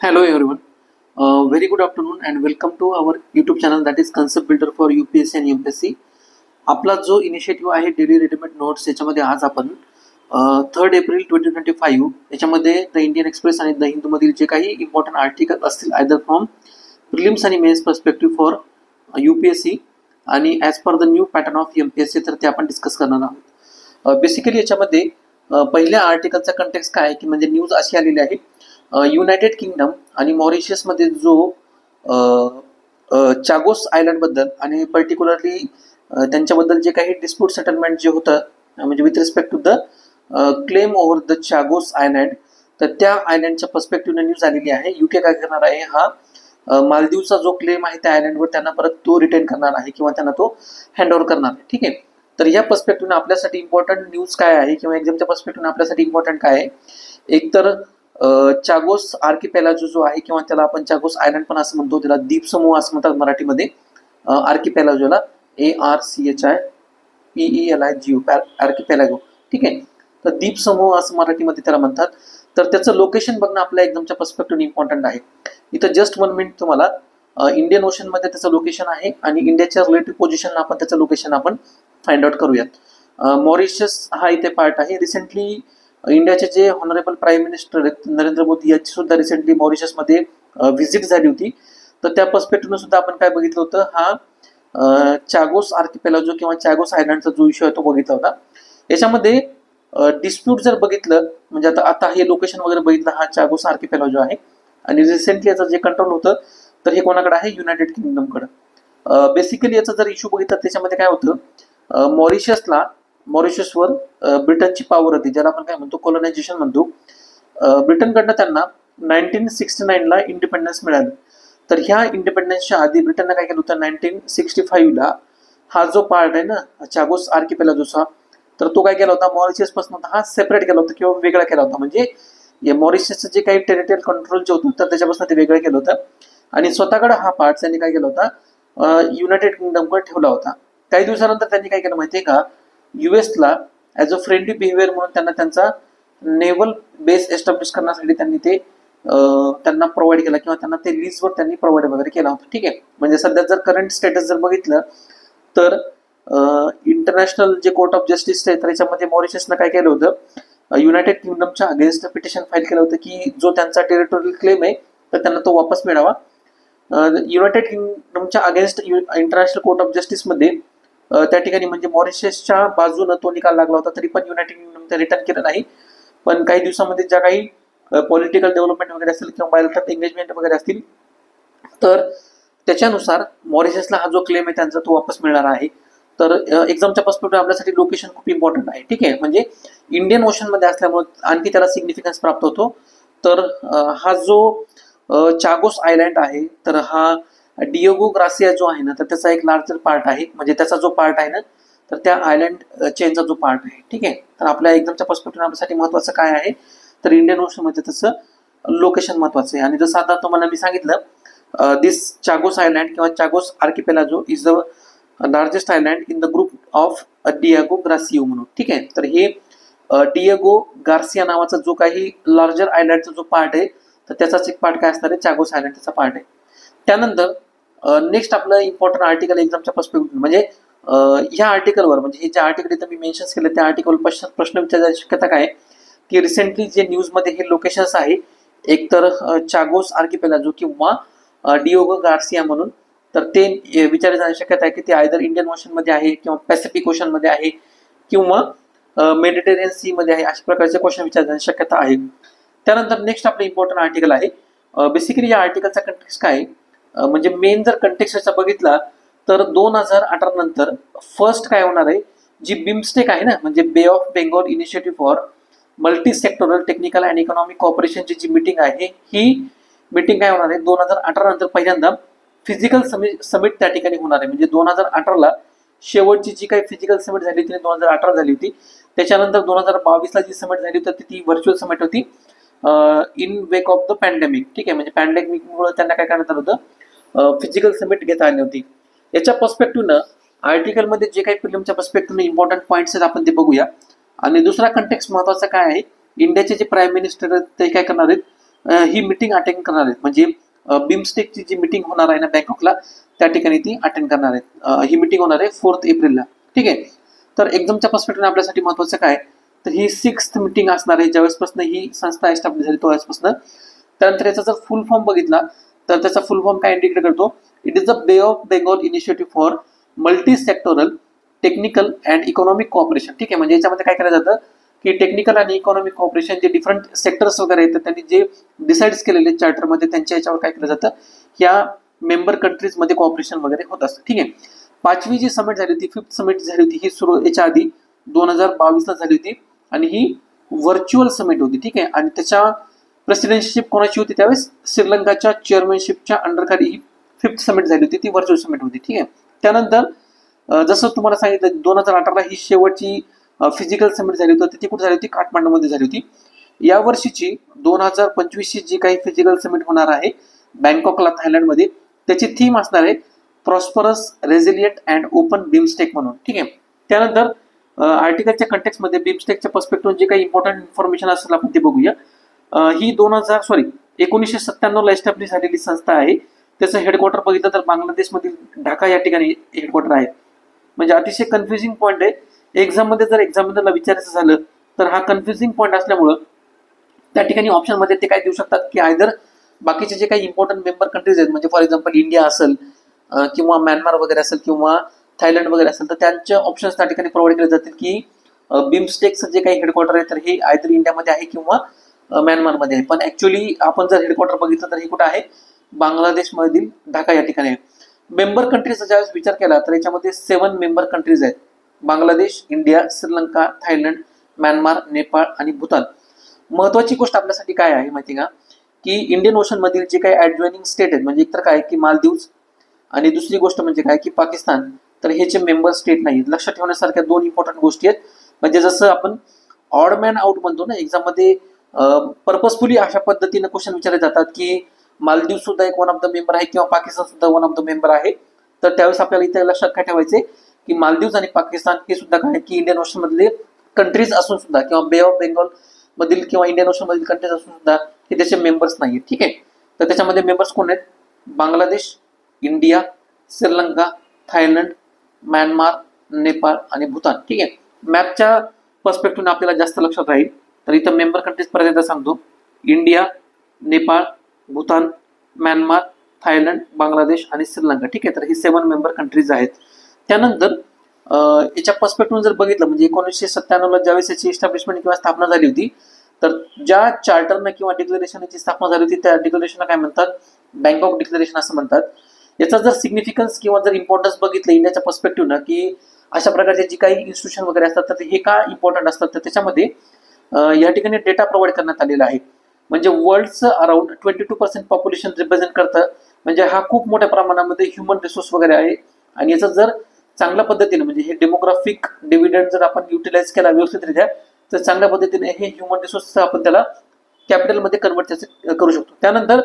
Hello everyone. Very good afternoon and welcome to our YouTube channel that is Concept Builder for UPSC and MPSC. आपला जो initiative आहे daily readymade notes याच्यामध्ये आज आपण 3 April 2025 याच्यामध्ये the Indian express आणि the Hindu मधील जे काही इम्पॉर्टंट आर्टिकल असतील आयदर फ्रॉम प्रिलिम्स आणि मेन्स पर्स्पेक्टिव्ह फॉर UPSC आणि as per the new pattern of MPSC तर ते आपण डिस्कस करणार आहोत. बेसिकली याच्यामध्ये पहिल्या आर्टिकलचा कंटेक्स्ट काय आहे की म्हणजे न्यूज अशी आलेली आहे युनायटेड किंगडम आणि मॉरिशस मध्ये जो चागोस आयलंड बद्दल आणि पर्टिक्युलरली त्यांच्याबद्दल जे काही डिस्प्यूट सेटलमेंट जे होतं म्हणजे with respect to the claim over the Chagos island तर त्या आयलंडच्या पर्स्पेक्टिव्हने न्यूज आलेली आहे. UK काय करणार आहे हा मालदीवचा जो क्लेम आहे त्या आयलंडवर त्यांना परत तो रिटेन करणार आहे किंवा त्यांना तो हँडओव्हर करणार आहे. ठीक आहे. तर या पर्स्पेक्टिव्हने आपल्यासाठी इम्पॉर्टंट न्यूज काय आहे किंवा एक्झामच्या पर्स्पेक्टिव्हने आपल्यासाठी इम्पॉर्टंट काय आहे एक तर चागोस आर्किपेलाजो जो आहे किंवा त्याला आपण चागोस आयलंड पण असं म्हणतो त्याला द्वीप समूह असं म्हणतात मराठीमध्ये आर्किपेलाजोला ARCHIPELIGO आर्किपेलागो. ठीक आहे. तर द्वीप समूह असं मराठीमध्ये त्याला म्हणतात. तर त्याचं लोकेशन बघणं आपल्या एक्झामच्या पर्स्पेक्टिव्हने इम्पॉर्टंट आहे. इथं जस्ट 1 मिनिट तुम्हाला इंडियन ओशन मध्ये त्याचं लोकेशन आहे आणि इंडियाच्या रिलेटिव्ह पोझिशन आपण त्याचं लोकेशन आपण फाइंड आउट करूयात. मॉरिशस हा इथे पार्ट आहे. रिसेंटली इंडियाचे जे honourable prime minister Narendra Modi यांची सुद्धा रिसेंटली मॉरिशसमध्ये व्हिजिट झाली होती. तर त्या पर्स्पेक्टिव्हने सुद्धा आपण काय बघितलं होतं हा चागोस आर्किपेलाजो किंवा चागोस आयलंडचा जो इश्यू आहे तो बघितला होता. याच्यामध्ये डिस्प्यूट जर बघितलं म्हणजे आता हे लोकेशन वगैरे बघितलं हा चागोस आर्किपेलाजो आहे आणि रिसेंटली याचं जे कंट्रोल होतं तर हे कोणाकडे आहे युनायटेड किंगडमकडे. बेसिकली याचा जर इश्यू बघितला त्याच्यामध्ये काय होतं मॉरिशसवर ब्रिटनची पॉवर होती ज्याला आपण काय म्हणतो कोलोनायझेशन म्हणतो. ब्रिटनकडनं त्यांना 1969 ला इंडिपेंडन्स मिळाली. तर ह्या इंडिपेंडन्सच्या आधी ब्रिटनने काय केलं होतं 1965 ला हा जो पार्ट आहे ना चागोस आर्किपेलाजोचा तर तो काय केला होता मॉरिशस पासून हा सेपरेट केला होता किंवा वेगळा केला होता. म्हणजे मॉरिशसचं जे काही टेरिटोरियल कंट्रोल जे होतं तर त्याच्यापासून ते वेगळं केलं होतं आणि स्वतःकडे हा पार्ट त्यांनी काय केला होता युनायटेड किंगडमकडे ठेवला होता. काही दिवसानंतर त्यांनी काय केलं माहितीये का US ला ॲज अ फ्रेंडली बिहेवियर म्हणून त्यांना त्यांचा नेव्हल बेस एस्टॅब्लिश करण्यासाठी त्यांनी ते त्यांना प्रोव्हाइड केला किंवा त्यांना ते लीजवर त्यांनी प्रोव्हाइड वगैरे केला होता. ठीक आहे. म्हणजे सध्या जर करंट स्टेटस जर बघितलं तर इंटरनॅशनल जे कोर्ट ऑफ जस्टिस आहे तर याच्यामध्ये मॉरिशसनं काय केलं होतं युनायटेड किंगडमच्या अगेन्स्ट पिटिशन फाईल केलं होतं की जो त्यांचा टेरिटोरियल क्लेम आहे तर त्यांना तो वापस मिळावा. युनायटेड किंगडमच्या अगेन्स्ट इंटरनॅशनल कोर्ट ऑफ जस्टिसमध्ये त्या ठिकाणी म्हणजे मॉरिशसच्या बाजूनं तो निकाल लागला होता तरी पण युनायटेड किंगडम ते रिटर्न केलं नाही. पण काही दिवसामध्ये ज्या काही पॉलिटिकल डेव्हलपमेंट वगैरे असतील किंवा बायोलॉजिकल एंगेजमेंट वगैरे असतील तर त्याच्यानुसार मॉरिशसला हा जो क्लेम आहे त्यांचा तो वापस मिळणार आहे. तर एक्झामच्या पर्स्पेक्टिव्ह आपल्यासाठी लोकेशन खूप इम्पॉर्टंट आहे. ठीक आहे. म्हणजे इंडियन ओशन मध्ये असल्यामुळे आणखी त्याला सिग्निफिकन्स प्राप्त होतो. तर हा जो चागोस आयलँड आहे तर हा डिएगो ग्रासिया जो आहे ना तर त्याचा एक लार्जर पार्ट आहे म्हणजे त्याचा जो पार्ट आहे ना तर त्या आयलँड चेनचा जो पार्ट आहे. ठीक आहे. तर आपल्या एक्झामच्या पर्स्पेक्टिव्ह आपल्यासाठी महत्वाचं काय आहे तर इंडियन ओशन मध्ये त्याचं लोकेशन महत्वाचं आहे. आणि जसं आता तुम्हाला मी सांगितलं दिस चागोस आयलँड किंवा Chagos archipelago is the largest island in the group of Diego Garcia म्हणून. ठीक आहे. तर हे डिएगो गार्सिया नावाचा जो काही लार्जर आयलँडचा जो पार्ट आहे तर त्याचाच एक पार्ट काय असणार आहे चागोस आयलँड त्याचा पार्ट आहे. त्यानंतर नेक्स्ट आपलं इम्पॉर्टंट आर्टिकल एक्झामच्या पर्स्पेक्टिव्ह म्हणजे ह्या आर्टिकलवर म्हणजे हे जे आर्टिकल इथं मी मेन्शन केलं त्या आर्टिकलवर प्रश्न विचारण्याची शक्यता काय की रिसेंटली जे न्यूजमध्ये हे लोकेशन्स आहे एक तर चागोस आर्किपेलाजो किंवा डिएगो गार्सिया म्हणून तर ते विचारण्याची शक्यता आहे की ते आयदर इंडियन ओशन मध्ये आहे किंवा पॅसिफिक ओशन मध्ये आहे किंवा मेडिटेरियन सी मध्ये आहे अशा प्रकारचे क्वेश्चन विचारण्याची शक्यता आहे. त्यानंतर नेक्स्ट आपलं इम्पॉर्टंट आर्टिकल आहे. बेसिकली या आर्टिकलचा कंटेक्स्ट काय म्हणजे मेन जर कंटेक्स्ट याचा बघितला तर 2018 नंतर फर्स्ट काय होणार आहे जी बिमस्टेक आहे ना म्हणजे bay of Bengal initiative for multi sectoral technical and economic कॉपरेशनची जी मीटिंग आहे ही मीटिंग काय होणार आहे 2018 नंतर पहिल्यांदा फिजिकल समिट त्या ठिकाणी होणार आहे. म्हणजे 2018 शेवटची जी काही फिजिकल समिट झाली होती 2018 झाली होती. त्याच्यानंतर 2022 जी समिट झाली होती ती व्हर्च्युअल समिट होती in wake of the pandemic. ठीक आहे. म्हणजे पॅन्डेमिकमुळे त्यांना काय करण्यात आलं होतं फिजिकल समिट घेता आली होती. याच्या पर्स्पेक्टिव्हनं आर्टिकलमध्ये जे काही प्रिलिमच्या पर्स्पेक्टिव्हनं इम्पॉर्टंट पॉईंट्स आहेत आपण ते बघूया. आणि दुसरा कंटेक्स्ट महत्वाचा काय आहे इंडियाचे जे प्राईम मिनिस्टर आहेत ते काय करणार आहेत ही मीटिंग अटेंड करणार आहेत. म्हणजे बिमस्टेकची जी मीटिंग होणार आहे ना बँकॉकला, त्या ठिकाणी ती अटेंड करणार आहेत. ही मीटिंग होणार आहे 4 एप्रिलला. ठीक आहे. तर एक्झामच्या पर्स्पेक्टिव्ह आपल्यासाठी महत्वाचं काय, तर ही 6th मीटिंग असणार आहे ज्यावेळेसपासून ही संस्था एस्टॅब्लिश झाली त्यावेळेसपासून. त्यानंतर याचा जर फुल फॉर्म बघितला तर त्याचा फुल फॉर्म काय इंडिकेट करतो, it is the bay of Bengal initiative for multi sectoral technical and economic cooperation. ठीक आहे. म्हणजे याच्यामध्ये काय करायचं जातं की टेक्निकल आणि इकॉनॉमिक कोऑपरेशन जे डिफरंट सेक्टर्स वगैरे आहेत त्यांनी जे डिसाईड केलेले चार्टरमध्ये त्यांच्या याच्यावर काय केलं जातं, या मेंबर कंट्रीजमध्ये कोऑपरेशन वगैरे होत असतं. ठीक आहे. 5वी जी समिट झाली होती, 5th समिट झाली होती, ही सुरू याच्या आधी 2022ला झाली होती आणि ही व्हर्च्युअल समिट होती. ठीक आहे. आणि त्याच्या प्रेसिडेंटशिप कोणाची होती त्यावेळेस, श्रीलंकाच्या चेअरमॅनशिपच्या अंडरखाली ही 5th समिट झाली होती, ती व्हर्च्युअल समिट होती. ठीक आहे. त्यानंतर जसं तुम्हाला सांगितलं 2018ला ही शेवटची फिजिकल समिट झाली होती, ती कुठे झाली होती, काठमांडूमध्ये झाली होती. या वर्षीची 2025ची जी काही फिजिकल समिट होणार आहे बँकॉकला थायलंडमध्ये, त्याची थीम असणार आहे prosperous resilient and open BIMSTEC म्हणून. ठीक आहे. त्यानंतर आर्टिकलच्या कंटेक्समध्ये बिमस्टेकच्या पर्स्पेक्टिव्ह जे काही इम्पॉर्टंट इन्फॉर्मेशन असेल आपण ते बघूया. ही 1997ला एस्टॅब्लिश झालेली संस्था आहे. त्याचं हेडक्वार्टर बघितलं तर बांगलादेशमधील ढाका या ठिकाणी हेडक्वार्टर आहे. म्हणजे अतिशय कन्फ्युजिंग पॉईंट आहे. एक्झाममध्ये जर एक्झामिनरला विचारायचं झालं तर हा कन्फ्युजिंग पॉईंट असल्यामुळं त्या ठिकाणी ऑप्शनमध्ये ते काय देऊ शकतात की आयदर बाकीचे जे काही इम्पॉर्टंट मेंबर कंट्रीज आहेत, म्हणजे फॉर एक्झाम्पल इंडिया असेल किंवा म्यानमार वगैरे असेल किंवा थायलंड वगैरे असेल, तर त्यांचे ऑप्शन्स त्या ठिकाणी प्रोव्हाइड केले जातील की बिमस्टेकचं जे काही हेडक्वार्टर आहे तर हे आयदर इंडियामध्ये आहे किंवा म्यानमारमध्ये आहे. पण ऍक्च्युअली आपण जर हेडक्वार्टर बघितलं तर हे कुठं आहे, बांगलादेशमधील ढाका या ठिकाणी आहे. मेंबर कंट्रीजचा ज्यावेळेस विचार केला तर याच्यामध्ये 7 मेंबर कंट्रीज आहेत, Bangladesh, India, Sri Lanka, Thailand, Myanmar, Nepal आणि भूतान. महत्वाची गोष्ट आपल्यासाठी काय आहे माहिती का, की इंडियन ओशन मधील जे काही ऍडजॉइनिंग स्टेट आहेत, म्हणजे एकतर काय की मालदीव्स आणि दुसरी गोष्ट म्हणजे काय की पाकिस्तान, तर ह्याचे मेंबर स्टेट नाहीत. लक्षात ठेवण्यासारख्या 2 इम्पॉर्टंट गोष्टी आहेत. म्हणजे जसं आपण ऑड मॅन आउट म्हणतो ना एक्झाममध्ये, पर्पजफुली अशा पद्धतीने क्वेश्चन विचारले जातात की मालदीव सुद्धा एक वन ऑफ द मेंबर आहे किंवा पाकिस्तान सुद्धा वन ऑफ द मेंबर आहे. तर त्यावेळेस आपल्याला इथे लक्षात काय ठेवायचे की मालदीव आणि पाकिस्तान हे सुद्धा काय की इंडियन ओशन मधले कंट्रीज असून सुद्धा किंवा बे ऑफ बेंगॉल मधील किंवा इंडियन ओशन मधील कंट्रीज असून सुद्धा हे त्याचे मेंबर्स नाहीत. ठीक आहे. तर त्याच्यामध्ये मेंबर्स कोण आहेत, Bangladesh, India, Sri Lanka, Thailand, Myanmar, Nepal आणि भूतान. ठीक आहे. मॅपच्या पर्स्पेक्टिव्हने आपल्याला जास्त लक्षात राहील. तर इथं मेंबर कंट्रीज परत एकदा सांगतो, India, Nepal, Bhutan, Myanmar, Thailand, Bangladesh आणि श्रीलंका. ठीक आहे. तर ही 7 मेंबर कंट्रीज आहेत. त्यानंतर याच्या पर्स्पेक्टिव्ह जर बघितलं म्हणजे 1997ला ज्यावेळेस याची एस्टॅब्लिशमेंट किंवा स्थापना झाली होती, तर ज्या चार्टरनं किंवा डिक्लेरेशनची स्थापना झाली होती त्या डिक्लेरेशनला काय म्हणतात, बँकॉक डिक्लेरेशन असं म्हणतात. याचा जर सिग्निफिकन्स किंवा जर इम्पॉर्टन्स बघितलं इंडियाच्या पर्स्पेक्टिव्हनं की अशा प्रकारचे जी काही इन्स्टिट्यूशन वगैरे असतात तर हे का इम्पॉर्टंट असतात, तर त्याच्यामध्ये या ठिकाणी डेटा प्रोव्हाइड करण्यात आलेला आहे. म्हणजे वर्ल्डचं अराउंड 22% पॉप्युलेशन रिप्रेझेंट करतं. म्हणजे हा खूप मोठ्या प्रमाणामध्ये ह्युमन रिसोर्स वगैरे आहे. आणि याचं जर चांगल्या पद्धतीने म्हणजे हे डेमोग्राफिक डिव्हिडंड जर आपण युटिलाइज केला व्यवस्थितरित्या तर चांगल्या पद्धतीने हे ह्युमन रिसोर्स आपण त्याला कॅपिटलमध्ये कन्वर्ट करू शकतो. त्यानंतर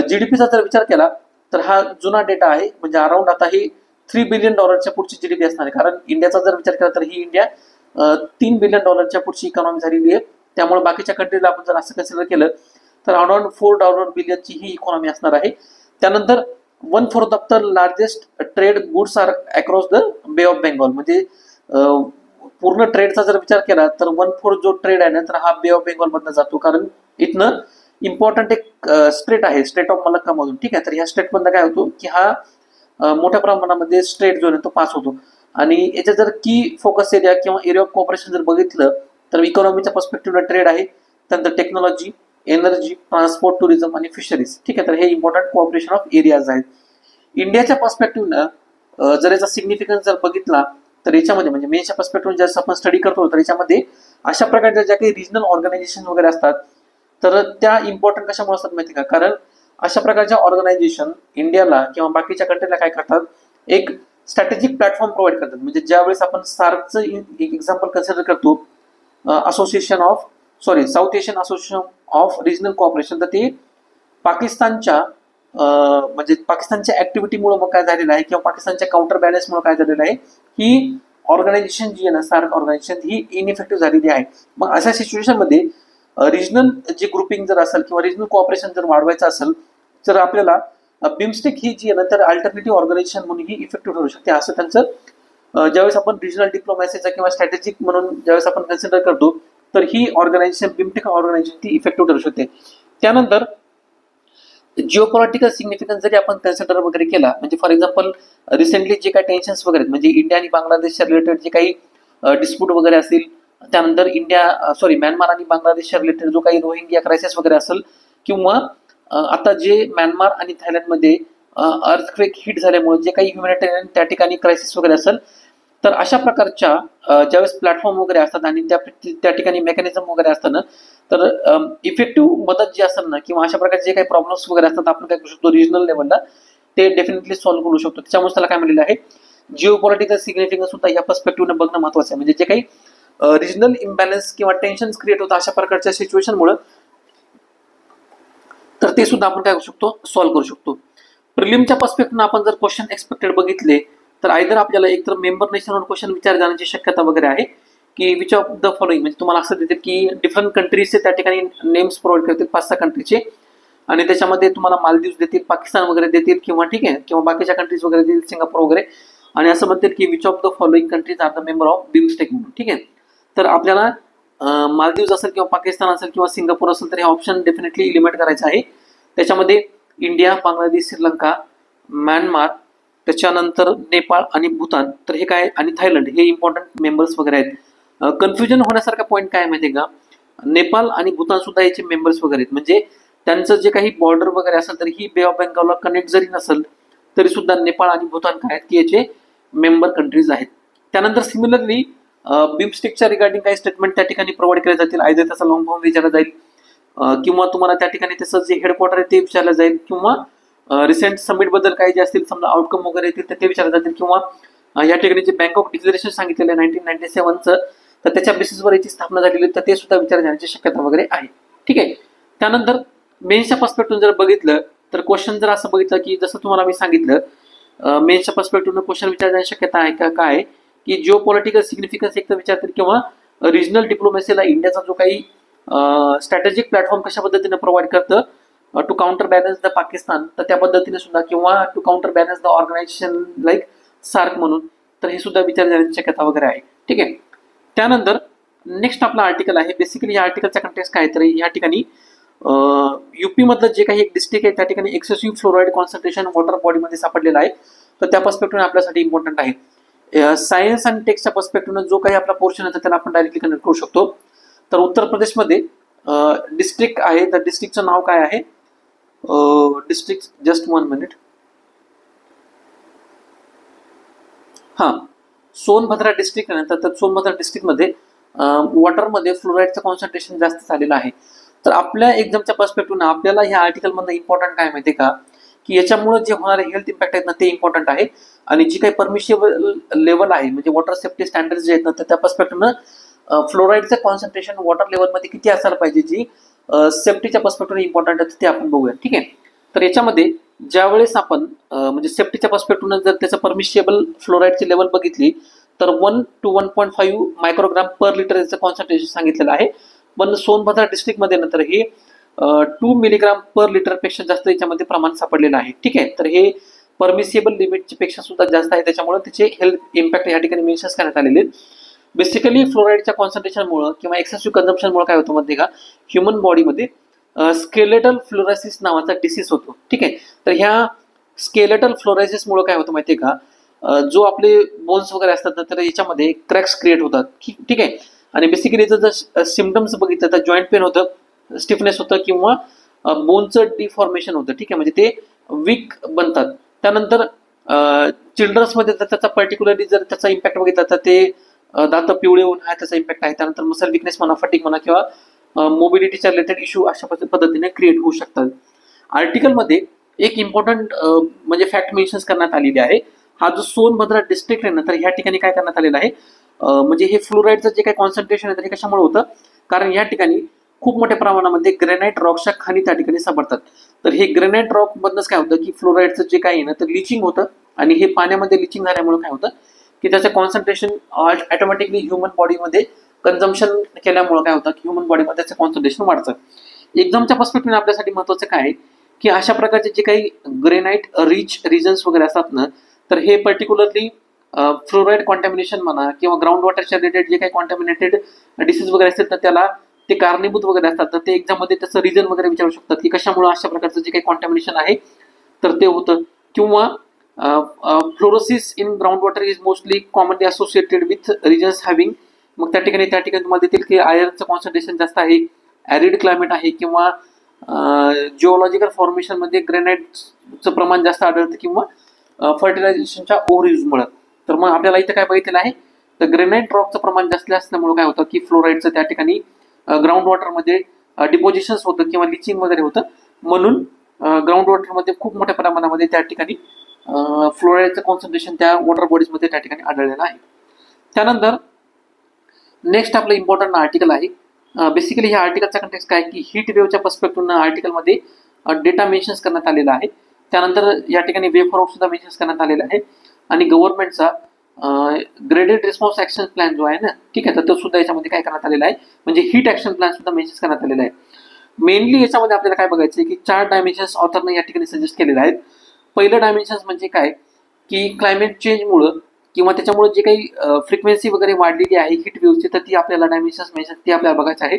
जीडीपीचा जर विचार केला तर हा जुना डेटा आहे. म्हणजे अराउंड आता ही $3 बिलियन पुढची जीडीपी असणार आहे. कारण इंडियाचा जर विचार केला तर ही इंडिया $3 बिलियन पुढची इकॉनॉमी झालेली आहे. त्यामुळे बाकीच्या कंट्रीला आपण जर असं कन्सिडर केलं तर अराउंड $4 बिलियनची ही इकॉनॉमी असणार आहे. त्यानंतर 1/4 of the largest trade goods are across the bay of Bengal. म्हणजे पूर्ण ट्रेडचा जर विचार केला तर 1/4 जो ट्रेड आहे ना तर हा बे ऑफ बेंगॉल मधनं जातो. कारण इथनं इम्पॉर्टंट एक स्टेट आहे, स्टेट ऑफ मलक्का मधून. ठीक आहे. तर ह्या स्टेट मधनं काय होतो की हा मोठ्या प्रमाणामध्ये स्टेट जो आहे तो पास होतो. आणि याचे जर की फोकस एरिया किंवा एरिया ऑफ कोऑपरेशन जर बघितलं तर इकॉनॉमीच्या पर्स्पेक्टिव्हला ट्रेड आहे, त्यानंतर टेक्नॉलॉजी, एनर्जी, ट्रान्सपोर्ट, टुरिझम आणि फिशरीज. ठीक आहे. तर हे इम्पॉर्टंट कोऑपरेशन ऑफ एरियाज आहेत. इंडियाच्या पर्स्पेक्टिव्हनं जर याचा सिग्निफिकन्स जर बघितला तर याच्यामध्ये म्हणजे मेनच्या पर्स्पेक्टिव्ह जर आपण स्टडी करतो तर याच्यामध्ये अशा प्रकारच्या ज्या काही रिजनल ऑर्गनायझेशन वगैरे असतात तर त्या इम्पॉर्टंट कशामुळे असतात माहिती का, कारण अशा प्रकारच्या ऑर्गनायझेशन इंडियाला किंवा बाकीच्या कंट्रीला काय करतात, एक स्ट्रॅटेजिक प्लॅटफॉर्म प्रोव्हाइड करतात. म्हणजे ज्यावेळेस आपण सार्कचं एक एक्झाम्पल कन्सिडर करतो, south Asian association of regional cooperation, तर ते पाकिस्तानच्या म्हणजे पाकिस्तानच्या ऍक्टिव्हिटीमुळे मग काय झालेलं आहे किंवा पाकिस्तानच्या काउंटर बॅलन्समुळे काय झालेलं आहे, ही ऑर्गनायझेशन जी आहे ना सार्क ऑर्गनायझेशन ही इनइफेक्टिव्ह झालेली आहे. मग अशा सिच्युएशन मध्ये रिजनल जे ग्रुपिंग जर असेल किंवा रिजनल कोऑपरेशन जर वाढवायचं असेल तर आपल्याला बिमस्टेक ही जी आहे ना तर अल्टरनेटिव्ह ऑर्गनायझेशन म्हणून ही इफेक्टिव्ह ठरू शकते, असं त्यांचं ज्यावेळेस आपण रिजनल डिप्लोमॅसीचा किंवा स्ट्रॅटेजिक म्हणून ज्यावेळेस आपण कन्सिडर करतो तर ही ऑर्गनायझेशन बिमस्टेक ऑर्गनायझेशन ती इफेक्टिव्ह ठरू शकते. त्यानंतर जिओपॉलिटिकल सिग्निफिकन्स जरी आपण कन्सिडर वगैरे केला, म्हणजे फॉर एक्झाम्पल रिसेंटली जे काही टेन्शन्स वगैरे म्हणजे इंडिया आणि बांगलादेशच्या रिलेटेड जे काही डिस्प्यूट वगैरे असतील, त्यानंतर म्यानमार आणि बांगलादेशच्या रिलेटेड जो काही रोहिंग्या क्रायसिस वगैरे असेल, किंवा आता जे म्यानमार आणि थायलंडमध्ये अर्थक्वेक हिट झाल्यामुळे जे काही ह्युमॅनिटेरियन त्या ठिकाणी क्रायसिस वगैरे असेल, तर अशा प्रकारच्या ज्यावेळेस प्लॅटफॉर्म वगैरे असतात आणि त्या ठिकाणी मेकॅनिझम वगैरे असतं ना, तर इफेक्टिव्ह मदत जी असेल ना किंवा अशा प्रकारचे जे काही प्रॉब्लेम्स वगैरे असतात आपण काय करू शकतो रिजनल लेवलला ते डेफिनेटली सॉल्व्ह करू शकतो. त्याच्यामुळे त्याला काय म्हणलेलं आहे, जिओपॉलिटिकल सिग्निफिकन्स सुद्धा या पर्स्पेक्टिव्हने बघणं महत्त्वाचं आहे. म्हणजे जे काही रिजनल इम्बॅलन्स किंवा टेन्शन्स क्रिएट होतं अशा प्रकारच्या सिच्युएशनमुळे, तर ते सुद्धा आपण काय करू शकतो सॉल्व्ह करू शकतो. प्रिलिमच्या पर्स्पेक्टिव्हने आपण जर क्वेश्चन एक्सपेक्टेड बघितले तर आयदर आपल्याला एकतर मेंबर नेशनवर क्वेश्चन विचार जाण्याची शक्यता वगैरे आहे की विच ऑफ द फॉलोइंग, म्हणजे तुम्हाला असं देतील की डिफरंट कंट्रीजचे त्या ठिकाणी नेम्स प्रोव्हाइड करतील 5-6 कंट्रीचे, आणि त्याच्यामध्ये तुम्हाला मालदीव्स देतील, पाकिस्तान वगैरे देतील, किंवा ठीक आहे किंवा बाकीच्या कंट्रीज वगैरे देतील, सिंगापूर वगैरे, आणि असं म्हणतील की which of the following countries are the member of BIMSTEC म्हणून. ठीक आहे, तर आपल्याला मालदीव्स असेल किंवा पाकिस्तान असेल किंवा सिंगापूर असेल तर हे ऑप्शन डेफिनेटली इलिमिनेट करायचं आहे. त्याच्यामध्ये इंडिया, बांगलादेश, श्रीलंका, म्यानमार, त्याच्यानंतर नेपाळ आणि भूतान, तर हे काय, आणि थायलंड हे इम्पॉर्टंट मेंबर्स वगैरे आहेत. कन्फ्युजन होण्यासारखा पॉईंट काय माहिती आहे का, नेपाळ आणि भूतान सुद्धा याचे मेंबर्स वगैरे आहेत. म्हणजे त्यांचं जे काही बॉर्डर वगैरे असेल तर ही बे ऑफ बेंगॉलला कनेक्ट जरी नसेल तरी सुद्धा नेपाळ आणि भूतान काय आहेत की याचे मेंबर कंट्रीज आहेत. त्यानंतर सिमिलरली बिमस्टेकच्या रिगार्डिंग काही स्टेटमेंट त्या ठिकाणी प्रोव्हाइड केले जातील, आयदर त्याचा लॉंग फॉर्म विचारला जाईल किंवा तुम्हाला त्या ठिकाणी त्याचं जे हेडक्वार्टर आहे ते विचारलं जाईल, किंवा रिसेंट समिट बद्दल काही जे असतील समजा आउटकम वगैरे येतील तर ते विचारले जातील, किंवा या ठिकाणी जे बँकॉक डिक्लेरेशन सांगितलेलं आहे 1997चं तर त्याच्या बेसिसवर याची स्थापना झालेली तर ते सुद्धा विचार जाण्याची शक्यता वगैरे आहे. ठीक आहे, त्यानंतर मेन्सच्या पर्स्पेक्टिव्ह जर बघितलं तर क्वेश्चन जर असं बघितलं की जसं तुम्हाला मी सांगितलं मेन्सच्या पर्स्पेक्टिव्हनं क्वेश्चन विचार जाण्याची शक्यता आहे का काय की जिओपॉलिटिकल सिग्निफिकन्स एक तर विचारतील, किंवा रिजनल डिप्लोमॅसीला इंडियाचा जो काही स्ट्रॅटेजिक प्लॅटफॉर्म कशा पद्धतीने प्रोव्हाइड करतं to counter balance the Pakistan, तर त्या पद्धतीने सुद्धा, किंवा to counter balance the organization like SAARC म्हणून, तर हे सुद्धा विचार जाण्याची शक्यता वगैरे आहे. ठीक आहे, त्यानंतर नेक्स्ट आपला आर्टिकल आहे. बेसिकली या आर्टिकलचा कंटेक्स्ट काय तर या ठिकाणी युपी मधलं जे काही एक डिस्ट्रिक्ट आहे त्या ठिकाणी एक्सेसिव्ह फ्लोराईड कॉन्सन्ट्रेशन वॉटर बॉडीमध्ये सापडलेला आहे, तर त्या पर्स्पेक्टिव्हने आपल्यासाठी इम्पॉर्टंट आहे. सायन्स आणि टेक्स्टच्या पर्स्पेक्टिव्हनं जो काही आपला पोर्शन आहे त्याला आपण डायरेक्टली कनेक्ट करू शकतो. तर उत्तर प्रदेशमध्ये डिस्ट्रिक्ट आहे, तर डिस्ट्रिक्टचं नाव काय आहे, district just 1 minute, Sonbhadra district आहे. तर सोनभद्रा डिस्ट्रिक्टमध्ये वॉटरमध्ये फ्लोराईडचं कॉन्सन्ट्रेशन जास्त झालेलं आहे. तर आपल्या एक्झामच्या पर्स्पेक्टिव्हनं आपल्याला ह्या आर्टिकलमधनं इम्पॉर्टंट काय माहिती आहे का की याच्यामुळे जे होणारे हेल्थ इम्पॅक्ट आहेत ना ते इम्पॉर्टंट आहे, आणि जी काही परमिशिबल लेवल आहे म्हणजे वॉटर सेफ्टी स्टँडर्ड्स जे आहेत ना तर त्या पर्स्पेक्टिव्हनं फ्लोराईडचं कॉन्सन्ट्रेशन वॉटर लेवलमध्ये किती असायला पाहिजे जी सेफ्टीच्या पर्स्पेक्टिव्हने इम्पॉर्टंट आहे ते आपण बघूया. ठीक आहे, तर याच्यामध्ये ज्यावेळेस आपण म्हणजे सेफ्टीच्या पर्स्पेक्टिव्हनं जर त्याचं परमिशिबल फ्लोराईडची लेवल बघितली तर 1 to 1.5 मायक्रोग्राम पर लिटर याचं कॉन्सन्ट्रेशन सांगितलेलं आहे. पण सोनभद्रा डिस्ट्रिक्टमध्ये नंतर हे 2 मिलीग्राम पर लिटर पेक्षा जास्त याच्यामध्ये प्रमाण सापडलेलं आहे. ठीक आहे, तर हे परमिसिबल लिमिटच्या पेक्षा सुद्धा जास्त आहे, त्याच्यामुळे त्याचे हेल्थ इम्पॅक्ट या ठिकाणी मेन्शन करण्यात आलेले आहेत. बेसिकली फ्लोराईडच्या कॉन्सन्ट्रेशनमुळे किंवा एक्सेसिव्ह कन्झम्पशनमुळे काय होतं मध्ये का ह्युमन बॉडीमध्ये स्केलेटल फ्लोरायसिस नावाचा डिसीज होतो. ठीक आहे, तर ह्या स्केलेटल फ्लोरायसिसमुळे काय होतं माहिती आहे का, जो आपले बोन्स वगैरे असतात ना तर याच्यामध्ये क्रॅक्स क्रिएट होतात. ठीक आहे, आणि बेसिकली जर सिम्पटम्स बघितलं तर जॉईंट पेन होतं, स्टिफनेस होतं, किंवा बोनचं डिफॉर्मेशन होतं. ठीक आहे, म्हणजे ते वीक बनतात. त्यानंतर चिल्ड्रन्समध्ये जर त्याचा पर्टिक्युलरली जर त्याचा इम्पॅक्ट बघितला तर ते दात पिवळे होऊन हा त्याचा इम्पॅक्ट आहे. त्यानंतर मसल विकनेस म्हणा, फटिक म्हणा, किंवा मोबिलिटीच्या रिलेटेड इश्यू अशा पद्धतीने क्रिएट होऊ शकतात. आर्टिकलमध्ये एक इम्पॉर्टंट म्हणजे फॅक्ट मेन्शन करण्यात आलेली आहे. हा जो सोनभद्रा डिस्ट्रिक्ट आहे ना तर ह्या ठिकाणी काय करण्यात आलेलं आहे, म्हणजे हे फ्लोराईडचं जे काही कॉन्सन्ट्रेशन आहे ते कशामुळे होतं, कारण या ठिकाणी खूप मोठ्या प्रमाणामध्ये ग्रेनाइट रॉकच्या खाणी त्या ठिकाणी सापडतात. तर हे ग्रेनाइट रॉक मधनंच काय होतं की फ्लोराईडचं जे काही आहे ना तर लिचिंग होतं, आणि हे पाण्यामध्ये लिचिंग झाल्यामुळे काय होतं की त्याचं कॉन्सन्ट्रेशन ऑटोमॅटिकली ह्युमन बॉडीमध्ये कन्झम्पशन केल्यामुळे काय होतं की ह्युमन बॉडीमध्ये त्याचं कॉन्सन्ट्रेशन वाढतं. एक्झामच्या पर्स्पेक्टिव्ह आपल्यासाठी महत्त्वाचं काय आहे की अशा प्रकारचे जे काही ग्रेनाइट रिच रिजन्स वगैरे असतात ना, तर हे पर्टिक्युलरली फ्लोराईड कॉन्टॅमिनेशन म्हणा किंवा ग्राउंड वॉटरच्या रिलेटेड जे काही कॉन्टॅमिनेटेड डिसीज वगैरे असतील तर त्याला ते कारणीभूत वगैरे असतात. तर ते एक्झाममध्ये त्याचं रिझन वगैरे विचारू शकतात की कशामुळे अशा प्रकारचं जे काही कॉन्टॅमिनेशन आहे तर ते होतं. किंवा fluorosis in ground water is mostly commonly associated with regions having, मग त्या ठिकाणी तुम्हाला देतील की आयर्नचं कॉन्सन्ट्रेशन जास्त आहे, ॲरिड क्लायमेट आहे, किंवा जिओलॉजिकल फॉर्मेशनमध्ये ग्रेनाइटचं प्रमाण जास्त आढळतं, किंवा फर्टिलायझेशनच्या ओव्हरयूजमुळे. तर मग आपल्याला इथं काय बघितलेलं आहे तर ग्रेनाइट रॉकचं प्रमाण जास्त असल्यामुळे काय होतं की फ्लोराईडचं त्या ठिकाणी ग्राउंड वॉटरमध्ये डिपॉझिशन्स होतं किंवा लिचिंग वगैरे होतं, म्हणून ग्राउंड वॉटरमध्ये खूप मोठ्या प्रमाणामध्ये त्या ठिकाणी फ्लोराईडचं कॉन्सन्ट्रेशन त्या वॉटर बॉडीजमध्ये त्या ठिकाणी आढळलेलं आहे. त्यानंतर नेक्स्ट आपलं इम्पॉर्टंट आर्टिकल आहे. बेसिकली ह्या आर्टिकलचा कंटेक्स्ट काय की हीट वेव्हच्या पर्स्पेक्टिव्हनं आर्टिकलमध्ये डेटा मेन्शन्स करण्यात आलेला आहे. त्यानंतर या ठिकाणी वे फॉरवर्ड सुद्धा मेन्शन्स करण्यात आलेला आहे आणि गव्हर्नमेंटचा ग्रेडेड रिस्पॉन्स ऍक्शन प्लॅन जो आहे ना, ठीक आहे, तर तो सुद्धा याच्यामध्ये काय करण्यात आलेला आहे म्हणजे हीट ऍक्शन प्लॅन सुद्धा मेन्शन करण्यात आलेला आहे. मेनली याच्यामध्ये आपल्याला काय बघायचं आहे की 4 डायमेन्शन्स ऑथरने या ठिकाणी सजेस्ट केलेले आहेत. पहिलं डायमेन्शन्स म्हणजे काय की क्लायमेट चेंजमुळं किंवा त्याच्यामुळे जे काही फ्रिक्वेन्सी वगैरे वाढलेली आहे हीट वेव्हची, तर ती आपल्याला डायमेन्शन्स मेन्शन ती आपल्याला बघायचं आहे.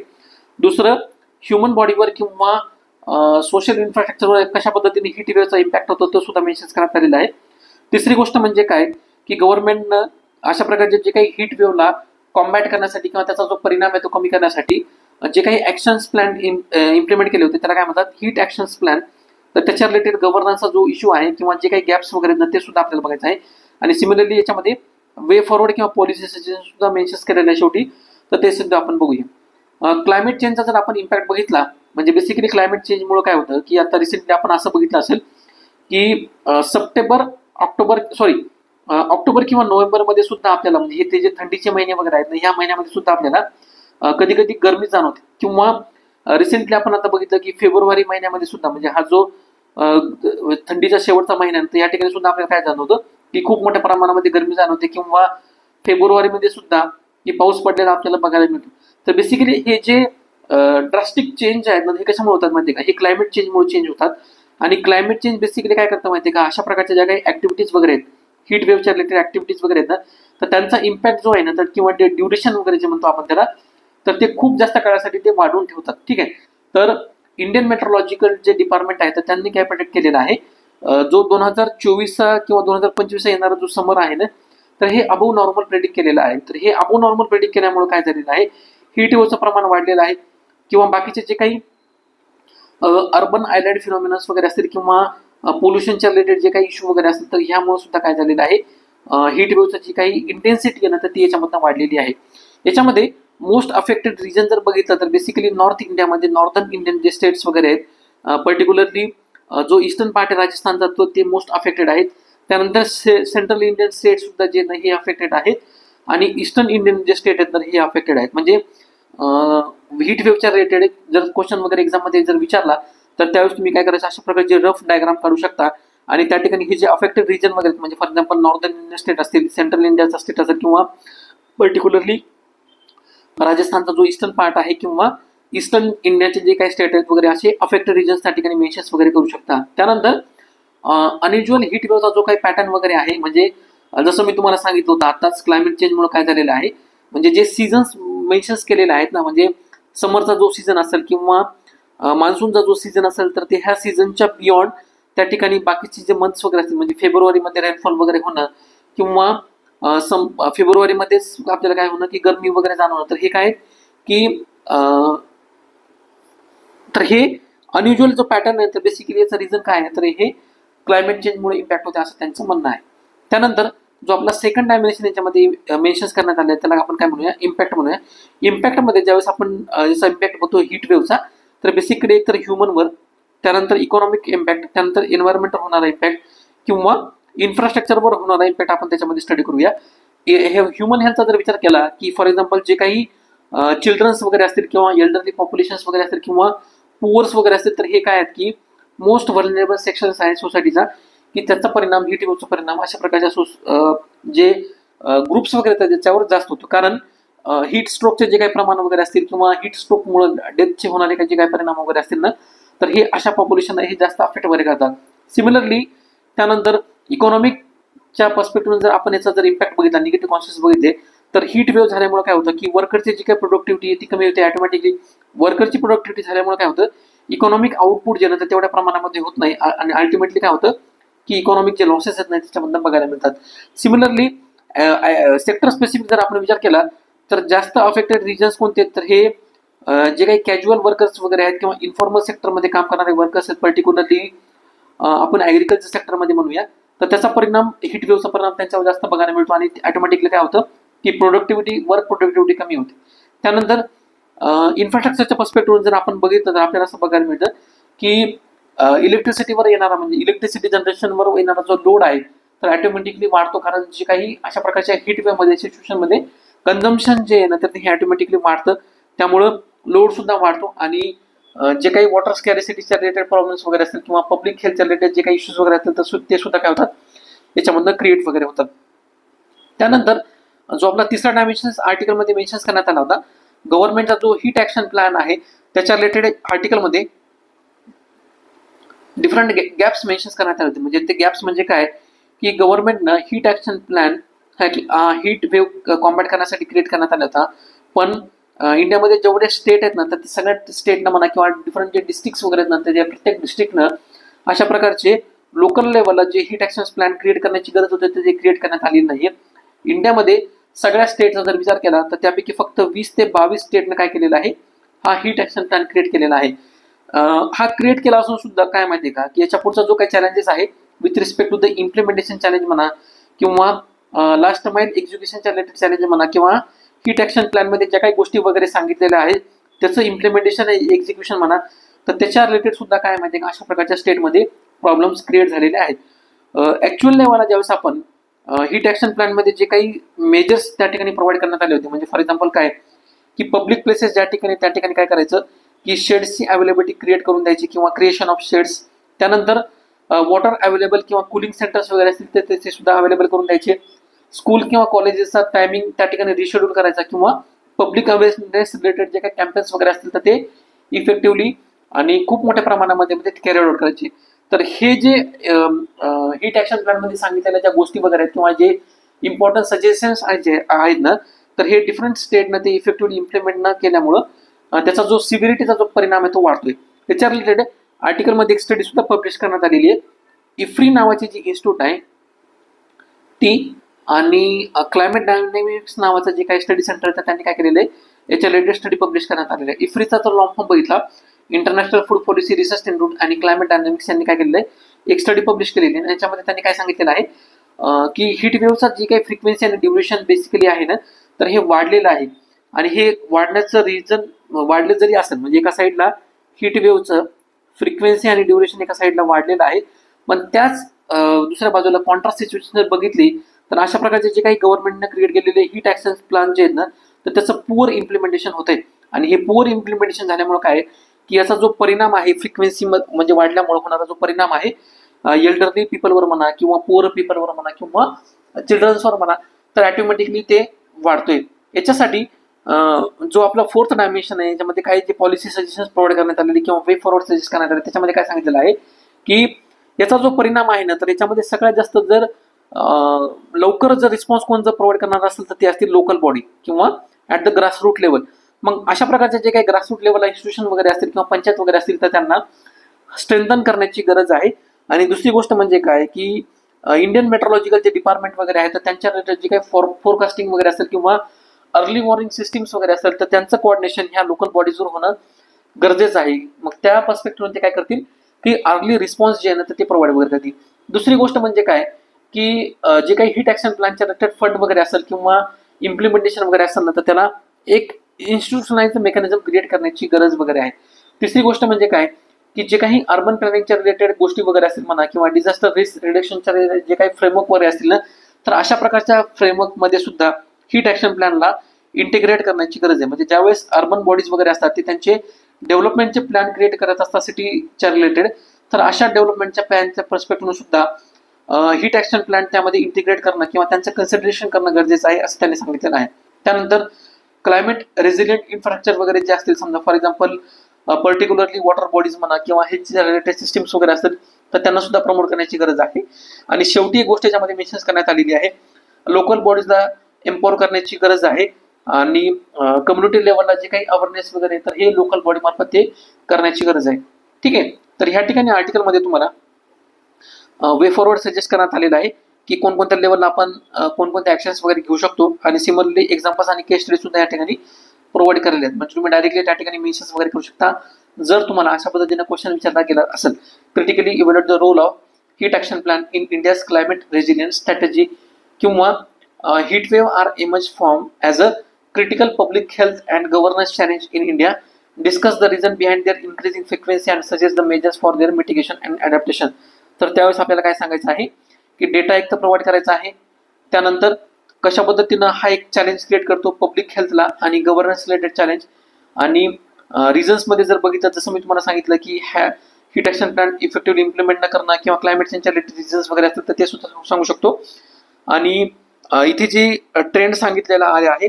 दुसरं ह्युमन बॉडीवर किंवा सोशल इन्फ्रास्ट्रक्चरवर कशा पद्धतीने हीट वेव्हचा इम्पॅक्ट होतो तो सुद्धा मेन्शन करण्यात आलेला आहे. तिसरी गोष्ट म्हणजे काय की गव्हर्नमेंटनं अशा प्रकारचे जे काही हीट वेव्हला कॉम्बॅट करण्यासाठी किंवा त्याचा जो परिणाम आहे तो कमी करण्यासाठी जे काही ऍक्शन्स प्लॅन इम्प्लिमेंट केले होते त्याला काय म्हणतात हीट ऍक्शन्स प्लॅन. तर त्याच्या रिलेटेड गव्हर्नन्सचा जो इश्यू आहे किंवा जे काही गॅप्स वगैरे ते सुद्धा आपल्याला बघायचं आहे. आणि सिमिलरली याच्यामध्ये वे फॉरवर्ड किंवा पॉलिसी सुद्धा मेन्शन केलेलं आहे शेवटी, तर ते सुद्धा आपण बघूया. क्लायमेट चेंजचा जर आपण इम्पॅक्ट बघितला म्हणजे बेसिकली क्लायमेट चेंजमुळे काय होतं की आता रिसेंटली आपण असं बघितलं असेल की ऑक्टोबर किंवा नोव्हेंबरमध्ये सुद्धा आपल्याला म्हणजे हे ते जे थंडीचे महिने वगैरे आहेत ना ह्या महिन्यामध्ये सुद्धा आपल्याला कधी कधी गरमी जाणवते. किंवा रिसेंटली आपण आता बघितलं की फेब्रुवारी महिन्यामध्ये सुद्धा म्हणजे हा जो थंडीचा शेवटचा महिना आहे तर या ठिकाणी सुद्धा आपल्याला काय जाणवतं की खूप मोठ्या प्रमाणामध्ये गरमी जाणवते. किंवा फेब्रुवारीमध्ये सुद्धा की पाऊस पडलेला आपल्याला बघायला मिळतो. तर बेसिकली हे जे ड्रास्टिक चेंज आहेत ना हे कशामुळे होतात माहिती आहे का, हे क्लायमेट चेंजमुळे चेंज होतात. आणि क्लायमेट चेंज बेसिकली काय करतं माहिती आहे का, अशा प्रकारच्या ज्या काही ऍक्टिव्हिटीज वगैरे आहेत हीट वेव्हच्या रिलेटेड ऍक्टिव्हिटीज वगैरे आहेत ना तर त्यांचा इम्पॅक्ट जो आहे ना तर किंवा ड्युरेशन वगैरे जे म्हणतो आपण त्याला तर ते खूप जास्त काळासाठी ते वाढवून ठेवतात. ठीक आहे, तर इंडियन मेट्रोलॉजिकल जे डिपार्टमेंट आहे तर त्यांनी काय प्रेडिक्ट केलेलं आहे जो 2024 किंवा 2025 येणारा जो समर आहे ना तर हे अबोव नॉर्मल प्रेडिक्ट केलेलं आहे. तर हे अबोव नॉर्मल प्रेडिक्ट केल्यामुळे काय झालेलं आहे हीट वेव्हचं प्रमाण वाढलेलं आहे. किंवा बाकीचे जे काही अर्बन आयलँड फिनॉमिनन्स वगैरे असतील किंवा पोल्युशनच्या रिलेटेड जे काही इश्यू वगैरे असतील तर ह्यामुळे सुद्धा काय झालेलं आहे हीट वेव्हची जी काही इंटेन्सिटी आहे ना तर ती याच्यामधनं वाढलेली आहे. याच्यामध्ये मोस्ट अफेक्टेड रिजन जर बघितलं तर बेसिकली नॉर्थ इंडियामध्ये नॉर्दर्न इंडियन जे स्टेट्स वगैरे आहेत पर्टिक्युलरली जो ईस्टर्न पार्ट आहे राजस्थानचा तो ते मोस्ट अफेक्टेड आहेत. त्यानंतर सेंट्रल इंडियन स्टेट सुद्धा जे हे अफेक्टेड आहेत आणि ईस्टर्न इंडियन जे स्टेट आहेत तर हे अफेक्टेड आहेत. म्हणजे हीट वेव्हच्या रिलेटेड जर क्वेश्चन वगैरे एक्झाममध्ये जर विचारला तर त्यावेळेस तुम्ही काय करायचं अशा प्रकारचे रफ डायग्राम काढू शकता आणि त्या ठिकाणी हे जे अफेक्टेड रिजन वगैरे म्हणजे for example northern Indian state असतील, सेंट्रल इंडियाचा स्टेट असेल किंवा पर्टिक्युलरली राजस्थानचा जो ईस्टर्न पार्ट आहे किंवा ईस्टर्न इंडियाचे जे काही स्टेट आहेत वगैरे असे अफेक्टेड रिजन्स त्या ठिकाणी मेन्शन्स वगैरे करू शकता. त्यानंतर अनयुज्युअल हीट वेव्हचा जो काही पॅटर्न वगैरे आहे म्हणजे जसं मी तुम्हाला सांगितलं होतं आताच क्लायमेट चेंजमुळे काय झालेलं आहे म्हणजे जे सीझन्स मेन्शन्स केलेले आहेत ना म्हणजे समरचा जो सीझन असेल किंवा मान्सूनचा जो सीझन असेल तर ते ह्या सीझनच्या बियॉन्ड त्या ठिकाणी बाकीचे जे मंथ्स वगैरे असतील म्हणजे फेब्रुवारीमध्ये रेनफॉल वगैरे होणं किंवा फेब्रुवारीमध्येच आपल्याला काय होणं की गरमी वगैरे जाणवणं तर हे काय की तर हे अनयुज्युअल जो पॅटर्न आहे तर बेसिकली याचं रिझन काय आहे तर हे क्लायमेट चेंजमुळे इम्पॅक्ट होते असं त्यांचं म्हणणं आहे. त्यानंतर जो आपला सेकंड डायमेन्शन याच्यामध्ये मेन्शन्स करण्यात आले त्याला आपण काय म्हणूया इम्पॅक्ट म्हणूया. इम्पॅक्टमध्ये ज्यावेळेस आपण याचा इम्पॅक्ट बघतो हीट वेव्हचा तर बेसिकली एक तर ह्युमनवर, त्यानंतर इकॉनॉमिक इम्पॅक्ट, त्यानंतर एन्व्हायरमेंटवर होणारा इम्पॅक्ट किंवा इन्फ्रास्ट्रक्चरवर होणारा इम्पॅक्ट आपण त्याच्यामध्ये स्टडी करूया. हे ह्युमन हेल्थचा जर विचार केला की फॉर एक्झाम्पल जे काही चिल्ड्रन्स वगैरे असतील किंवा एल्डरली पॉप्युलेशन्स वगैरे असतील किंवा पुअर्स वगैरे असतील तर हे काय आहेत की मोस्ट व्हलनरेबल सेक्शन्स आहेत सोसायटीचा की त्याचा परिणाम हीट वेव्हचा परिणाम अशा प्रकारच्या जे ग्रुप्स वगैरे आहेत त्याच्यावर जास्त होतो. कारण हीट स्ट्रोकचे जे काही प्रमाण वगैरे असतील किंवा हीट स्ट्रोकमुळे डेथचे होणारे जे काही परिणाम वगैरे असतील ना, तर हे अशा पॉप्युलेशनला हे जास्त अफेक्ट वगैरे करतात. सिमिलरली त्यानंतर इकॉनॉमिकच्या पर्स्पेक्टिव्ह जर आपण याचा जर इम्पॅक्ट बघितला, निगेटिव्ह कॉन्सेप्ट बघितले, तर हीट वेव्ह झाल्यामुळे काय होतं की वर्करची जी काही प्रोडक्टिव्हिटी आहे ती कमी होते ऑटोमॅटिकली. वर्करची प्रोडक्टिव्हिटी झाल्यामुळे काय होतं, इकॉनॉमिक आउटपुट जे ना तेवढ्या प्रमाणामध्ये होत नाही आणि अल्टिमेटली काय होतं की इकॉनॉमिक जे लॉसेस आहेत नाही त्याच्याबद्दल बघायला मिळतात. सिमिलरली सेक्टर स्पेसिफिक जर आपण विचार केला तर जास्त अफेक्टेड रिजन्स कोणते, तर हे जे काही कॅज्युअल वर्कर्स वगैरे आहेत किंवा इन्फॉर्मल सेक्टरमध्ये काम करणारे वर्कर्स आहेत, पर्टिक्युलरली आपण ॲग्रिकल्चर सेक्टरमध्ये म्हणूया, तर त्याचा परिणाम हीट वेव्हचा परिणाम त्यांच्यावर जास्त बघायला मिळतो आणि ऑटोमॅटिकली काय होतं की वर्क प्रोडक्टिव्हिटी कमी होते. त्यानंतर इन्फ्रास्ट्रक्चरच्या पर्स्पेक्टिव्ह जर आपण बघितलं तर आपल्याला असं बघायला मिळतं की इलेक्ट्रिसिटीवर येणारा म्हणजे इलेक्ट्रिसिटी जनरेशनवर येणारा जो लोड आहे तर ऑटोमॅटिकली वाढतो, कारण जे काही अशा प्रकारच्या हीट वेव्हमध्ये सिच्युएशनमध्ये कन्झम्पशन जे आहे ना तर हे ऑटोमॅटिकली वाढतं, त्यामुळं लोड सुद्धा वाढतो आणि जे काही वॉटर स्कॅरिसिटीच्या रिलेटेड प्रॉब्लेम्स वगैरे असतील किंवा पब्लिक हेल्थच्या रिलेटेड जे काही इश्यूज वगैरे असतील तर ते सुद्धा काय होतात याच्यामधनं क्रिएट वगैरे होतात. त्यानंतर जो आपला तिसरा डायमेन्शन आर्टिकलमध्ये मेन्शन करण्यात आला होता, गव्हर्नमेंटचा जो हीट ऍक्शन प्लॅन आहे त्याच्या रिलेटेड आर्टिकलमध्ये डिफरंट गॅप्स मेन्शन करण्यात आले होते. म्हणजे ते गॅप्स म्हणजे काय की गव्हर्नमेंटनं heat action plan heat wave combat करण्यासाठी क्रिएट करण्यात आला होता, पण इंडियामध्ये जेवढे स्टेट आहेत ना तर सगळ्या स्टेटनं म्हणा किंवा डिफरंट जे डिस्ट्रिक्ट्स वगैरे आहेत ना तर प्रत्येक डिस्ट्रिक्टनं अशा प्रकारचे लोकल लेवलला जे हीट ऍक्शन प्लॅन क्रिएट करण्याची गरज होती ते क्रिएट करण्यात आली नाही. इंडियामध्ये सगळ्या स्टेटचा जर विचार केला तर त्यापैकी फक्त 20 ते 22 स्टेटनं काय केलेलं आहे, हा हीट ऍक्शन प्लॅन क्रिएट केलेला आहे. हा क्रिएट केला असून सुद्धा काय माहिती आहे का की याच्या पुढचा जो काही चॅलेंजेस आहे with respect to the implementation challenge म्हणा किंवा लास्ट माइल एक्झिक्युशनच्या रिलेटेड चॅलेंज म्हणा किंवा हीट ऍक्शन प्लॅन मध्ये ज्या काही गोष्टी वगैरे सांगितलेल्या आहेत त्याचं इम्प्लिमेंटेशन एक्झिक्युशन म्हणा तर त्याच्या रिलेटेड सुद्धा काय माहिती आहे का अशा प्रकारच्या स्टेटमध्ये प्रॉब्लेम्स क्रिएट झालेले आहेत. ऍक्च्युअल लेवलला ज्यावेळेस आपण हीट ऍक्शन प्लॅन मध्ये जे काही मेजर्स त्या ठिकाणी प्रोव्हाइड करण्यात आले होते, म्हणजे फॉर एक्झाम्पल काय की पब्लिक प्लेसेस त्या ठिकाणी काय करायचं की शेड्सची अवेलेबिलिटी क्रिएट करून द्यायची किंवा क्रिएशन ऑफ शेड्स. त्यानंतर वॉटर अवेलेबल किंवा कुलिंग सेंटर्स वगैरे असतील तर त्याचे सुद्धा अवेलेबल करून द्यायचे. स्कूल किंवा कॉलेजेसचा टायमिंग त्या ठिकाणी रिशेड्यूल करायचा किंवा पब्लिक अवेअरनेस रिलेटेड जे काही कॅम्पेन्स वगैरे असतील तर ते इफेक्टिव्हली आणि खूप मोठ्या प्रमाणामध्ये कॅरी आउट करायचे. तर हे जे हीट ऍक्शन प्लॅन मध्ये सांगितलेल्या ज्या गोष्टी वगैरे आहेत किंवा जे इम्पॉर्टंट सजेशन्स आहेत ना तर हे डिफरंट स्टेटनं ते इफेक्टिव्हली इम्प्लिमेंट न केल्यामुळं त्याचा जो सिव्हिरिटीचा जो परिणाम आहे तो वाढतोय. त्याच्या रिलेटेड आर्टिकलमध्ये एक स्टडी सुद्धा पब्लिश करण्यात आलेली आहे. इफ्री नावाची जी इन्स्टिट्यूट आहे ती आणि क्लायमेट डायनॅमिक्स नावाचं जे काही स्टडी सेंटर आहे त्यांनी काय केलेलं आहे याच्या रिलेटेड स्टडी पब्लिश करण्यात आलेला आहे. इफ्रीचा तर लॉंग फॉर्म बघितला, international food policy research institute आणि क्लायमेट डायनॅमिक्स यांनी काय केलेलं आहे एक स्टडी पब्लिश केलेली आहे. याच्यामध्ये त्यांनी काय सांगितलेलं आहे की हीट वेव्हचा जी काही फ्रिक्वेन्सी आणि ड्युरेशन बेसिकली आहे ना तर हे वाढलेलं आहे आणि हे वाढण्याचं रिझन वाढले जरी असेल म्हणजे एका साईडला हीट वेव्हचं फ्रिक्वेन्सी आणि ड्युरेशन एका साईडला वाढलेलं आहे, पण त्याच दुसऱ्या बाजूला कॉन्ट्रास्ट सिच्युएशन जर बघितली तर अशा प्रकारचे जे काही गव्हर्नमेंटने क्रिएट केलेले हीट ऍक्शन प्लॅन जे आहेत ना तर त्याचं पुअर इम्प्लिमेंटेशन होत आहे. आणि हे पुअर इम्प्लिमेंटेशन झाल्यामुळे काय की याचा जो परिणाम आहे फ्रिक्वेन्सी म्हणजे वाढल्यामुळे होणारा जो परिणाम आहे एल्डरली पीपलवर म्हणा किंवा पुअर पीपलवर म्हणा किंवा चिल्ड्रन्सवर म्हणा तर ऑटोमॅटिकली ते वाढतोय. याच्यासाठी जो आपला फोर्थ डायमेन्शन आहे याच्यामध्ये काही जे पॉलिसी सजेशन्स प्रोव्हाइड करण्यात आलेले किंवा वे फॉरवर्ड सजेस्ट करण्यात आले त्याच्यामध्ये काय सांगितलेलं आहे की याचा जो परिणाम आहे ना तर याच्यामध्ये सगळ्यात जास्त जर लवकर जर रिस्पॉन्स कोण जर प्रोव्हाइड करणार असेल तर ते असतील लोकल बॉडी किंवा ॲट द ग्रासरूट लेवल. मग अशा प्रकारचे जे काही ग्रासरूट लेवल इन्स्टिट्यूशन वगैरे असतील किंवा पंचायत वगैरे असतील तर त्यांना स्ट्रेंथन करण्याची गरज आहे. आणि दुसरी गोष्ट म्हणजे काय की इंडियन मेट्रोलॉजिकल जे डिपार्टमेंट वगैरे आहे तर त्यांच्या रिलेटेड जे काही फोरकास्टिंग वगैरे असेल किंवा अर्ली वॉर्निंग सिस्टीम्स वगैरे असेल तर त्यांचं कोऑर्डिनेशन ह्या लोकल बॉडीजवर होणं गरजेचं आहे. मग त्या पर्स्पेक्टिव्ह ते काय करतील की अर्ली रिस्पॉन्स जे आहे ना तर ते प्रोव्हाइड वगैरे करतील. दुसरी गोष्ट म्हणजे काय की जे काही हीट ऍक्शन प्लॅनच्या रिलेटेड फंड वगैरे असेल किंवा इम्प्लिमेंटेशन वगैरे असेल ना तर त्याला एक इन्स्टिट्यूशनलाइज मेकॅनिझम क्रिएट करण्याची गरज वगैरे आहे. तिसरी गोष्ट म्हणजे काय की जे काही अर्बन प्लॅनिंगच्या रिलेटेड गोष्टी वगैरे असतील म्हणा किंवा डिझास्टर रिस्क रिडक्शनच्या जे काही फ्रेमवर्क वगैरे असतील ना तर अशा प्रकारच्या फ्रेमवर्कमध्ये सुद्धा हीट ऍक्शन प्लॅनला इंटिग्रेट करण्याची गरज आहे. म्हणजे ज्यावेळेस अर्बन बॉडीज वगैरे असतात ते त्यांचे डेव्हलपमेंटचे प्लॅन क्रिएट करत असतात सिटीच्या रिलेटेड तर अशा डेव्हलपमेंटच्या प्लॅनच्या पर्स्पेक्टिव्ह सुद्धा हीट ऍक्शन प्लॅन त्यामध्ये इंटिग्रेट करणं किंवा त्यांचं कन्सिडरेशन करणं गरजेचं आहे असं त्यांनी सांगितलेलं आहे. त्यानंतर क्लायमेट रेझिलियंट इन्फ्रास्ट्रक्चर वगैरे जे असतील, समजा for example particularly water bodies म्हणा किंवा हे रिलेटेड सिस्टीम्स वगैरे असतील, तर त्यांना सुद्धा प्रमोट करण्याची गरज आहे. आणि शेवटी एक गोष्ट याच्यामध्ये मेन्शन करण्यात आलेली आहे, लोकल बॉडीजला एम्पॉवर करण्याची गरज आहे आणि कम्युनिटी लेवलला जे काही अवेअरनेस वगैरे तर हे लोकल बॉडी मार्फत ते करण्याची गरज आहे. ठीक आहे. तर ह्या ठिकाणी आर्टिकलमध्ये तुम्हाला वे फॉरवर्ड सजेस्ट करण्यात आलेला आहे की कोणकोणत्या लेवलला आपण कोणकोणत्या ऍक्शन्स वगैरे घेऊ शकतो आणि सिमिलरली एक्झाम्पल्स आणि केस स्टडी सुद्धा या ठिकाणी प्रोव्हाइड केलेले आहेत. म्हणजे तुम्ही डायरेक्टली त्या ठिकाणी मेन्शन्स वगैरे करू शकता. जर तुम्हाला अशा पद्धतीने क्वेश्चन विचारला गेला असेल, critically evaluate the role of heat action plan in India's climate resilience strategy किंवा heat wave are emerge form as a critical public health and governance challenge in India, discuss the reason behind their increasing frequency and suggest the measures for their mitigation and adaptation. तर त्यावेळेस आपल्याला काय सांगायचं आहे की data एक तर provide करायचा आहे, त्यानंतर कशा पद्धतीनं हा एक चॅलेंज क्रिएट करतो पब्लिक हेल्थला आणि गव्हर्नन्स रिलेटेड चॅलेंज, आणि रिझन्समध्ये जर बघितलं जसं मी तुम्हाला सांगितलं की heat action plan effectively implement न करणं किंवा क्लायमेट चेंजच्या रिलेटेड रिझन्स वगैरे असतील तर ते सुद्धा सांगू शकतो. आणि इथे जी ट्रेंड सांगितलेला आहे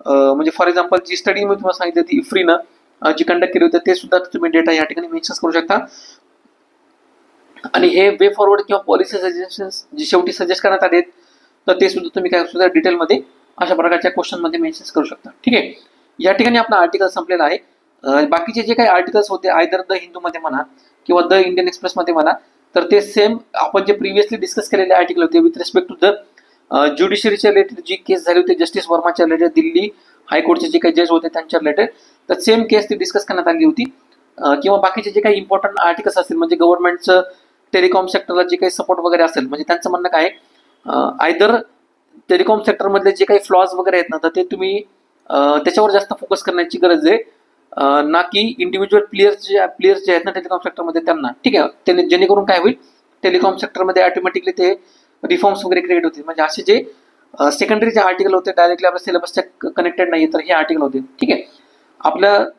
म्हणजे फॉर एक्झाम्पल जी स्टडी मी तुम्हाला सांगितली ती इफ्रीनं जी कंडक्ट केली होती ते सुद्धा तुम्ही डेटा या ठिकाणी मेन्शन करू शकता. आणि हे वे फॉरवर्ड किंवा पॉलिसी सजेशन्स जे शेवटी सजेस्ट करण्यात आले तर ते सुद्धा तुम्ही काय सुद्धा डिटेलमध्ये अशा प्रकारच्या क्वेश्चनमध्ये मेन्शन करू शकता. ठीक आहे. या ठिकाणी आपला आर्टिकल संपलेला आहे. बाकीचे जे काही आर्टिकल्स होते आयदर द हिंदूमध्ये म्हणा किंवा द इंडियन एक्सप्रेसमध्ये म्हणा, तर ते सेम आपण जे प्रिव्हियसली डिस्कस केलेले आर्टिकल होते विथ रिस्पेक्ट टू द ज्युडिशरीच्या रिलेटेड जी केस झाली होती जस्टिस वर्माच्या रिलेटेड, दिल्ली हायकोर्टचे जे काही जज होते त्यांच्या रिलेटेड, तर सेम केस ती डिस्कस करण्यात आली होती. किंवा बाकीचे जे काही इम्पॉर्टंट आर्टिकल्स असतील म्हणजे गव्हर्नमेंटचं टेलिकॉम सेक्टरला जे काही सपोर्ट वगैरे असेल, म्हणजे त्यांचं म्हणणं काय आयदर टेलिकॉम सेक्टरमधले जे काही फ्लॉज वगैरे आहेत ना तर ते तुम्ही त्याच्यावर जास्त फोकस करण्याची गरज आहे, ना की इंडिव्हिज्युअल प्लेयर्स जे आहेत ना टेलिकॉम सेक्टरमध्ये त्यांना. ठीक आहे. त्याने जेणेकरून काय होईल टेलिकॉम सेक्टरमध्ये ऑटोमॅटिकली ते रिफॉर्म्स वगैरे क्रिएट होतील. म्हणजे असे जे सेकंडरी जे आर्टिकल होते डायरेक्टली आपल्या सिलेबसच्या कनेक्टेड नाही तर हे आर्टिकल होते. ठीक आहे.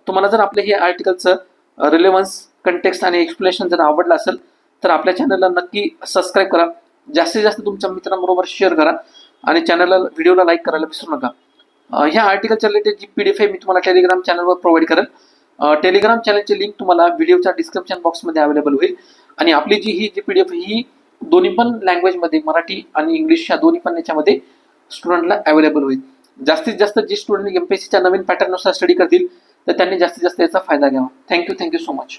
तुम्हाला जर आपलं हे आर्टिकलचं रिलेव्हन्स कंटेक्स्ट आणि एक्सप्लेनेशन जर आवडलं असेल तर आपल्या चॅनलला नक्की सबस्क्राईब करा, जास्तीत जास्त तुमच्या मित्रांबरोबर शेअर करा आणि चॅनलला व्हिडिओला लाईक करायला विसरू नका. ह्या आर्टिकलच्या रिलेटेड जी PDF आहे मी तुम्हाला टेलिग्राम चॅनलवर प्रोव्हाइड करेल. टेलिग्राम चॅनलची लिंक तुम्हाला व्हिडिओच्या डिस्क्रिप्शन बॉक्समध्ये अवेलेबल होईल. आणि आपली ही जी PDF ही दोन्ही पण लँग्वेजमध्ये मराठी आणि इंग्लिश या दोन्ही पण याच्यामध्ये स्टुडंटला अवेलेबल होईल. जास्तीत जास्त जे स्टुडंट MPSCच्या नवीन पॅटर्ननुसार स्टडी करतील तर त्यांनी जास्तीत जास्त याचा फायदा घ्यावा. Thank you so much.